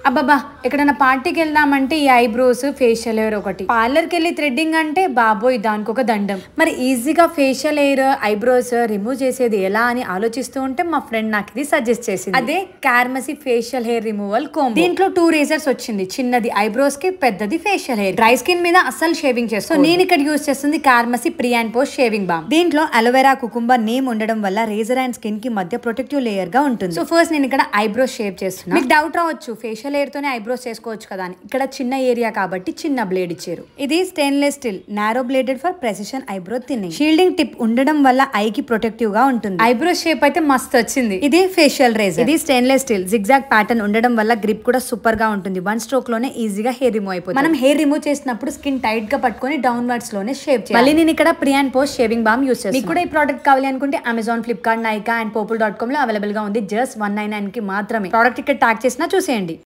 అబ్బబ్బా! ఎక్కడైనా పార్టీకి వెళ్దామంటే ఈ ఐబ్రోస్, ఫేషియల్ హెయిర్ ఒకటి. పార్లర్‌కి వెళ్లి థ్రెడ్డింగ్ అంటే బాబోయ్! దానికొక దండం. మరి ఈజీగా ఫేషియల్ హెయిర్, ఐబ్రోస్ రిమూవ్ చేసేది ఎలా అని ఆలోచిస్తూ ఉంటే మా ఫ్రెండ్ నాకు ఇది సజెస్ట్ చేసింది. అదే కార్మసీ ఫేషియల్ హెయిర్ రిమూవల్ కోంబో. దీంట్లో 2 రేజర్స్ వచ్చింది. చిన్నది ఐబ్రోస్ కి, పెద్దది ఫేషియల్ హెయిర్. డ్రై స్కిన్ మీద అస్సలు షేవింగ్ చేస్తాను. సో నేను ఇక్కడ యూస్ చేస్తుంది Carmesi pre and post shaving balm. దీంట్లో అలోవెరా, కుకుంబర్ నేమ్ ఉండడం వల్ల రేజర్ అండ్ స్కిన్ కి మధ్య ప్రొటెక్టివ్ లేయర్ గా ఉంటుంది. సో ఫస్ట్ నేను ఇక్కడ ఐబ్రోస్ షేవ్ చేస్తున్నా. మీకు డౌట్ రావచ్చు, ఫేషియల్ హెయిర్ తోనే ఐబ్రోస్ చేసుకోవచ్చు కదా అని. ఇక్కడ చిన్న ఏరియా కాబట్టి చిన్న బ్లేడ్ ఇచ్చారు. ఇది stainless steel narrow bladed for precision eyebrow thinning. Shielding tip ఉండడం వల్ల ఐ కి ప్రొటెక్టివ్ గా ఉంటుంది. ఐబ్రోస్ షేప్ అయితే మస్తు వచ్చింది. ఇది ఫేషియల్ రేజర్. ఇది స్టెయిన్లెస్ స్టీల్ జిగ్జాగ్ ప్యాటర్న్ ఉండడం వల్ల గ్రిప్ కూడా సూపర్ గా ఉంటుంది. 1 స్ట్రోక్ లోనే ఈజీగా హెయిర్ రిమూవ్ అయిపోతుంది. మనం హెయిర్ రిమూవ్ చేసినప్పుడు స్కిన్ టైట్ గా పట్టుకొని డౌన్వర్డ్స్ లోనే షేవ్ చేయాలి. మళ్ళీ నేను ఇక్కడ pre and post shaving balm use చేస్తాను. మీకు కూడా ఈ ప్రోడక్ట్ కావాలి అనుకుంటే Amazon, Flipkart, Nykaa and popul.com లో అవైలబుల్ గా ఉంది. జస్ట్ 199 కి మాత్రమే. ప్రోడక్ట్ ఇక్కడ ట్యాగ్ చేసినా చూసేయండి.